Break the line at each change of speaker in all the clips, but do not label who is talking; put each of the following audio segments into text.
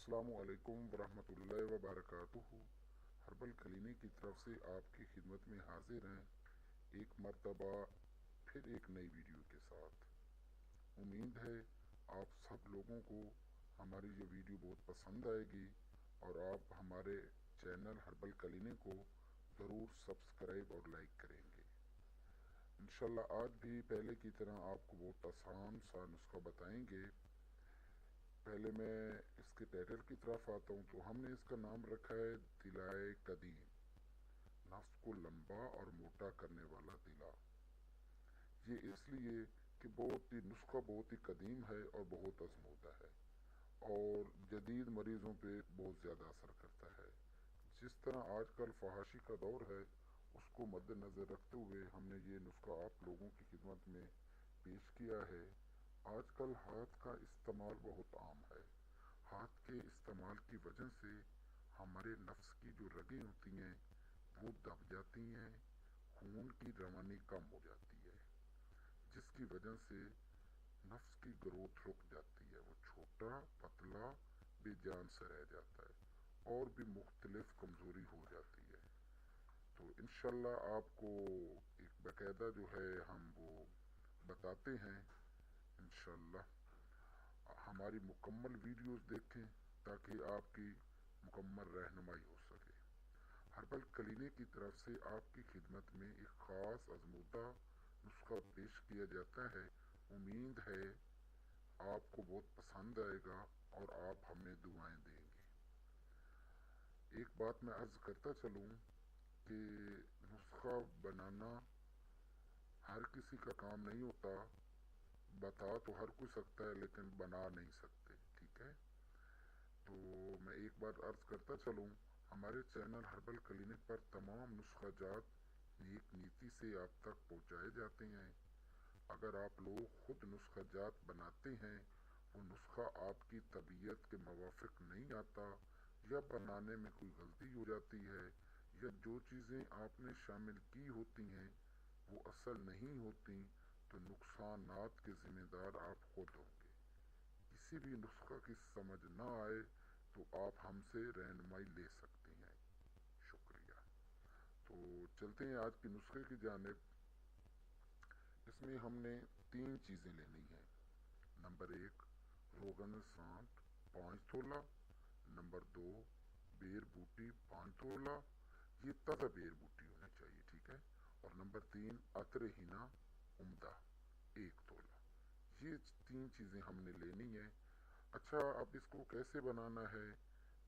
अस्सलामुअलैकुम वरहमतुल्लाहि वबरकातुहू। Herbal clinic की तरफ से आपकी खिदमत में हाजिर हैं एक मर्तबा फिर एक नई वीडियो के साथ। उम्मीद है आप सब लोगों को हमारी ये वीडियो बहुत पसंद आएगी और आप हमारे चैनल हर्बल क्लिनिक को ज़रूर सब्सक्राइब और लाइक करेंगे। इंशाल्लाह आज भी पहले की तरह आपको बहुत आसान सा नुस्खा बताएंगे। पहले मैं इसके टाइटल की तरफ आता हूँ तो हमने इसका नाम रखा है तिलाए कदीम, नफ्स को लंबा और मोटा करने वाला तिला। ये इसलिए कि नुस्खा बहुत ही कदीम है और बहुत आजमूदा है और जदीद मरीजों पे बहुत ज़्यादा असर करता है। जिस तरह आजकल फहाशी का दौर है उसको मद्देनज़र रखते हुए हमने ये नुस्खा आप लोगों की खिदमत में पेश किया है। आजकल हाथ का इस्तेमाल बहुत आम है। हाथ के इस्तेमाल की वजह से हमारे नफ्स की जो रगें होती हैं वो दब जाती हैं, खून की रवानी कम हो जाती है, जिसकी वजह से नफ्स की ग्रोथ रुक जाती है। वो छोटा पतला बेजान से रह जाता है और भी मुख्तलिफ कमजोरी हो जाती है। तो इंशाल्लाह आपको एक बाकायदा जो है हम वो बताते हैं। इंशाल्लाह हमारी मुकम्मल वीडियोस देखें ताकि आपकी मुकम्मल रहनुमाई हो सके। हर्बल क्लिनिक की तरफ से आपकी खिदमत में एक ख़ास आजमूदा नुस्खा पेश किया जाता है। उम्मीद है आपको बहुत पसंद आएगा और आप हमें दुआएं देंगे। एक बात मैं अर्ज करता चलूं कि नुस्खा बनाना हर किसी का काम नहीं होता। बता तो हर कोई सकता है लेकिन बना नहीं सकते, ठीक है। तो मैं एक बात अर्ज करता चलूं, हमारे चैनल हर्बल क्लिनिक पर तमाम नुस्खा जात नेक नीति से आप तक पहुंचाए जाते हैं। अगर आप लोग खुद नुस्खा जात बनाते हैं, वो नुस्खा आपकी तबीयत के मुवाफिक नहीं आता या बनाने में कोई गलती हो जाती है या जो चीज़ें आपने शामिल की होती हैं वो असल नहीं होती, तो नुकसानात के जिम्मेदार आप खुद होंगे। किसी भी नुस्खा की समझ ना आए तो आप हमसे रहनुमाई ले सकते हैं। शुक्रिया। तो चलते हैं आज के नुस्खे की जानिब। इसमें हमने 3 चीज़ें लेनी हैं। नंबर 1 रोगन सांठ 5 तोला। नंबर 2 बेर बूटी 5 तोला, ये ताज़ा बेर बूटी होनी चाहिए, ठीक है। और नंबर 3 अतर हिना उम्दा 1 तोला। ये 3 चीज़ें हमने लेनी है। अच्छा, अब इसको कैसे बनाना है,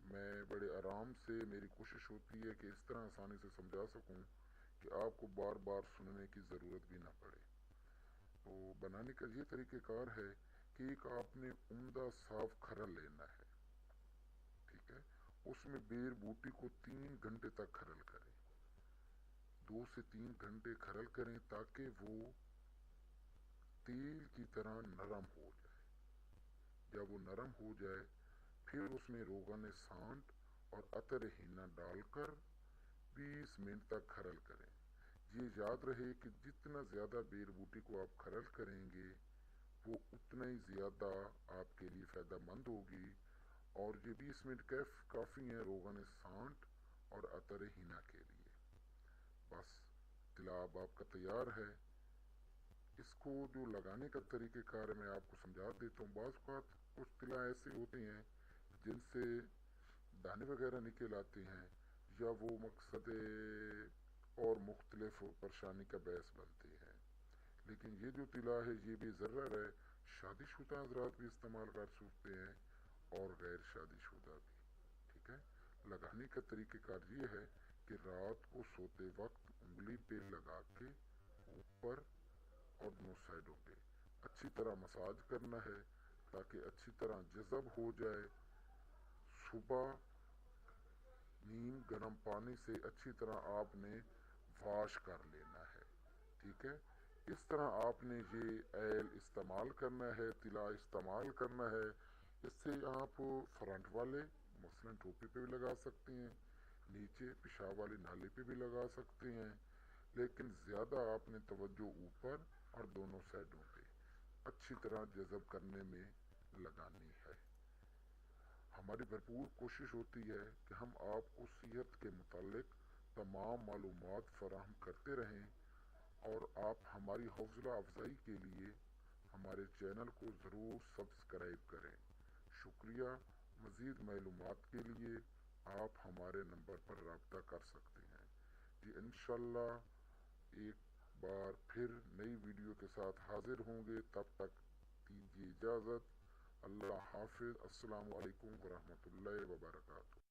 मैं बड़े आराम से, मेरी कोशिश होती है कि इस तरह आसानी से समझा सकूं कि आपको बार बार सुनने की ज़रूरत भी ना पड़े। तो बनाने का ये तरीक़ेकार है कि एक आपने उम्दा साफ खरल लेना है, ठीक है। उसमें बेर बूटी को 3 घंटे तक खरल करें, 2 से 3 घंटे खरल करें ताकि वो तेल की तरह नरम हो जाए। जब वो नरम हो जाए फिर उसमें रोगन सांठ और अतर हिना डालकर 20 मिनट तक खरल करें। ये याद रहे कि जितना ज़्यादा बेर बूटी को आप खरल करेंगे वो उतना ही ज़्यादा आपके लिए फ़ायदेमंद होगी। और ये 20 मिनट काफ़ी है रोगन सांठ और अतर हिना के लिए। बस तिला अब आपका तैयार है। इसको जो लगाने का तरीक़ेकार मैं आपको समझा देता हूँ। बाज़ औक़ात कुछ तिला ऐसे होते हैं जिनसे दाने वगैरह निकल आते हैं या वो मकसद और मुख्तलिफ परेशानी का बहस बनते हैं। लेकिन ये जो तिला है ये भी ज़रूर है, शादीशुदा हज़रात भी इस्तेमाल कर सकते हैं और गैर शादीशुदा भी, ठीक है। लगाने का तरीक़ेकार ये है कि रात को सोते वक्त उंगली पे लगा के ऊपर और दोनों साइडों पे अच्छी तरह मसाज करना है ताकि अच्छी तरह जज़ब हो जाए। सुबह नीम गर्म पानी से अच्छी तरह आपने वॉश कर लेना है, ठीक है। इस तरह आपने ये ऐल इस्तेमाल करना है, तिला इस्तेमाल करना है। इससे आप फ्रंट वाले मसलन टोपी पे भी लगा सकते हैं, नीचे पेशाब वाली नाली पे भी लगा सकते हैं, लेकिन ज़्यादा आपने तवज्जो ऊपर और दोनों साइडों पे अच्छी तरह जज़ब करने में लगानी है। हमारी भरपूर कोशिश होती है कि हम आपको सेहत के मुतालिक तमाम मालूमात फराहम करते रहें और आप हमारी हौसला अफजाई के लिए हमारे चैनल को ज़रूर सब्सक्राइब करें। शुक्रिया। मज़ीद मालूमात के लिए आप हमारे नंबर पर रब्ता कर सकते हैं। जी इंशाल्लाह एक बार फिर नई वीडियो के साथ हाजिर होंगे। तब तक दीजिए इजाज़त। अल्लाह हाफिज़। अस्सलामु अलैकुम वरहमतुल्लाहि वबरकातुहू।